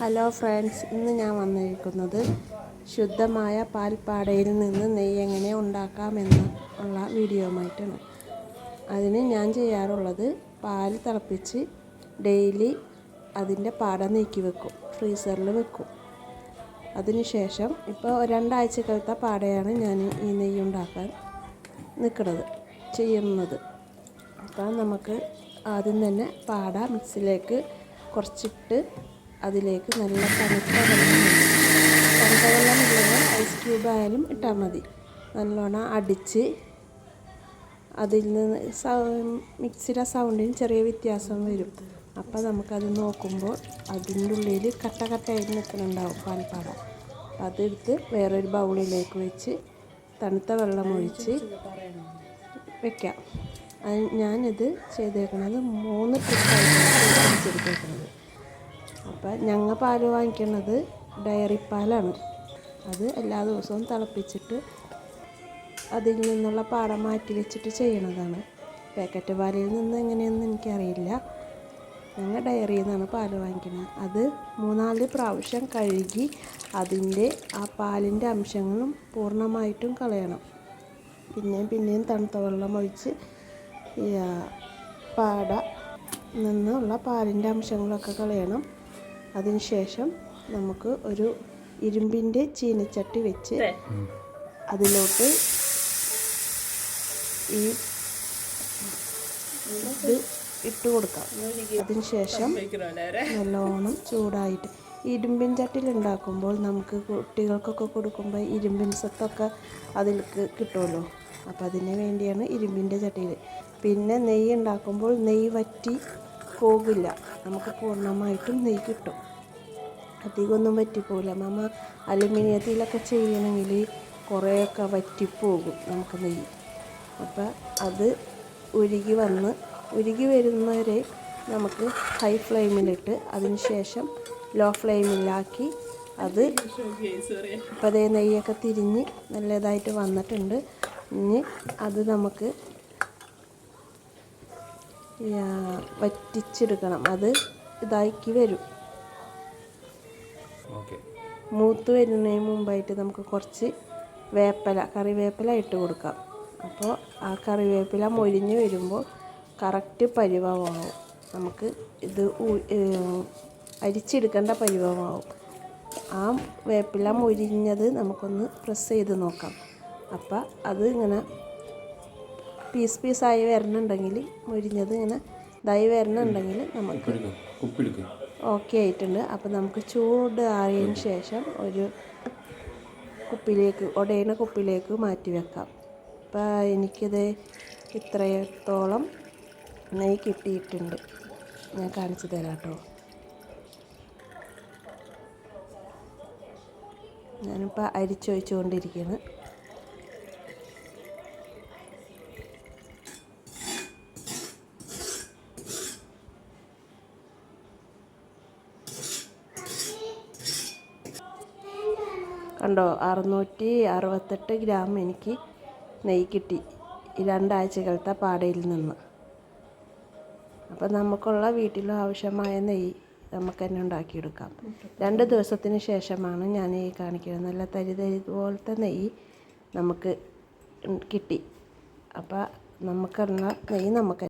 Hello friends, ഇന്ന് ഞാൻ വന്നിരിക്കുന്നത് ശുദ്ധമായ പാൽപ്പാടയിൽ നിന്ന് നെയ്യ് എങ്ങനെ ഉണ്ടാക്കാമെന്ന് ഉള്ള വീഡിയോയുമായിട്ടാണ്. അതിന് ഞാൻ ചെയ്യാറുള്ളത് പാൽ തിളപ്പിച്ച് ഡെയിലി അതിൻ്റെ പാട നീക്കി വെക്കും, ഫ്രീസറിൽ വെക്കും. അതിനുശേഷം ഇപ്പോൾ 2 ആഴ്ചക്കലത്തെ പാടയാണ് ഞാൻ ഈ നെയ്യ് ഉണ്ടാക്കാൻ ചെയ്യുന്നത്. അപ്പോൾ നമുക്ക് ആദ്യം തന്നെ പാട മിക്സിയിലേക്ക് കുറച്ചിട്ട് അതിലേക്ക് നല്ല തണുത്ത വെള്ളം ഇല്ലെങ്കിൽ ഐസ് ക്യൂബ് ആയാലും ഇട്ടാൽ മതി. നല്ലോണം അടിച്ച് അതിൽ നിന്ന് മിക്സിയുടെ സൗണ്ടിന് ചെറിയ വ്യത്യാസം വരും. അപ്പോൾ നമുക്കത് നോക്കുമ്പോൾ അതിൻ്റെ ഉള്ളിൽ കട്ടയായിട്ട് നിൽക്കുന്നുണ്ടാവും പാൽപ്പാട. അതെടുത്ത് വേറൊരു ബൗളിലേക്ക് വെച്ച് തണുത്ത വെള്ളം ഒഴിച്ച് വെക്കാം. ഞാനിത് ചെയ്തേക്കുന്നത് 3 ട്രിപ്പായിട്ടാണ് ചെയ്തേക്കുന്നത്. അപ്പോൾ ഞങ്ങൾ പാൽ വാങ്ങിക്കുന്നത് ഡയറി പാലാണ്. അത് എല്ലാ ദിവസവും തിളപ്പിച്ചിട്ട് അതിൽ നിന്നുള്ള പാട മാറ്റി വെച്ചിട്ട് ചെയ്യണതാണ്. പാക്കറ്റ് പാലിൽ നിന്ന് എങ്ങനെയൊന്നും എനിക്കറിയില്ല. ഞങ്ങൾ ഡയറിയിൽ നിന്നാണ് പാൽ വാങ്ങിക്കുന്നത്. അത് 3-4 പ്രാവശ്യം കഴുകി അതിൻ്റെ ആ പാലിൻ്റെ അംശങ്ങളും പൂർണ്ണമായിട്ടും കളയണം. പിന്നെയും തണുത്ത വെള്ളം ഒഴിച്ച് പാട നിന്നുള്ള പാലിൻ്റെ അംശങ്ങളൊക്കെ കളയണം. അതിനുശേഷം നമുക്ക് ഒരു ഇരുമ്പിൻ്റെ ചീനച്ചട്ടി വെച്ച് അതിലോട്ട് ഇത് ഇട്ട് കൊടുക്കാം. അതിനുശേഷം നല്ലോണം ചൂടായിട്ട് ഇരുമ്പിൻ ചട്ടിയിൽ ഉണ്ടാക്കുമ്പോൾ നമുക്ക് കുട്ടികൾക്കൊക്കെ കൊടുക്കുമ്പോൾ ഇരുമ്പിൻ സത്തൊക്കെ അതിലേക്ക് കിട്ടുമല്ലോ. അപ്പോൾ അതിന് വേണ്ടിയാണ് ഇരുമ്പിൻ്റെ ചട്ടിയിൽ. പിന്നെ നെയ്യ് ഉണ്ടാക്കുമ്പോൾ നെയ്യ് വറ്റി പോകില്ല, നമുക്ക് പൂർണ്ണമായിട്ടും നെയ്യ് കിട്ടും. അധികമൊന്നും വറ്റിപ്പോകില്ല. നമ്മൾ അലുമിനിയത്തിലൊക്കെ ചെയ്യണമെങ്കിൽ കുറേയൊക്കെ വറ്റിപ്പോകും നമുക്ക് നെയ്യ്. അപ്പോൾ അത് ഉരുകി വരുന്നവരെ നമുക്ക് ഹൈ ഫ്ലെയിമിലിട്ട് അതിന് ശേഷം ലോ ഫ്ലെയിമിലാക്കി അത് ഇപ്പോൾ അതേ നെയ്യൊക്കെ തിരിഞ്ഞ് നല്ലതായിട്ട് വന്നിട്ടുണ്ട്. ഇനി അത് നമുക്ക് വറ്റിച്ചെടുക്കണം. അത് ഇതാക്കി വരും. മൂത്ത് വരുന്നതിന് മുമ്പായിട്ട് നമുക്ക് കുറച്ച് കറിവേപ്പില ഇട്ട് കൊടുക്കാം. അപ്പോൾ ആ കറിവേപ്പില മൊരിഞ്ഞ് വരുമ്പോൾ കറക്റ്റ് പരിവമാവും. നമുക്ക് ഇത് അരിച്ചെടുക്കേണ്ട പരിവമാവും. ആ വേപ്പില മൊരിഞ്ഞത് നമുക്കൊന്ന് പ്രസ് ചെയ്ത് നോക്കാം. അപ്പോൾ അത് ഇങ്ങനെ പീസായി വരണുണ്ടെങ്കിൽ, മൊരിഞ്ഞത് ഇങ്ങനെ ഇതായി വരണുണ്ടെങ്കിൽ നമുക്ക് ഓക്കെ ആയിട്ടുണ്ട്. അപ്പോൾ നമുക്ക് ചൂട് ആറിയതിന് ശേഷം ഒരു ഉടയുന്ന കുപ്പിയിലേക്ക് മാറ്റി വെക്കാം. അപ്പോൾ എനിക്കിത് ഇത്രത്തോളം നെയ്യ് കിട്ടിയിട്ടുണ്ട്. ഞാൻ കാണിച്ചു തരാം കേട്ടോ. ഞാനിപ്പോൾ അരിച്ചൊഴിച്ചുകൊണ്ടിരിക്കുകയാണ്. കണ്ടോ, 668 ഗ്രാം എനിക്ക് നെയ്യ് കിട്ടി 2 ആഴ്ചകളത്തെ പാടയിൽ നിന്ന്. അപ്പോൾ നമുക്കുള്ള വീട്ടിൽ ആവശ്യമായ നെയ്യ് നമുക്ക് തന്നെ ഉണ്ടാക്കിയെടുക്കാം. 2 ദിവസത്തിന് ശേഷമാണ് ഞാൻ ഈ കാണിക്കുന്നത്. നല്ല തരി പോലത്തെ നെയ്യ് നമുക്ക് കിട്ടി. അപ്പോൾ നമുക്കുള്ള നെയ്യ് നമുക്ക്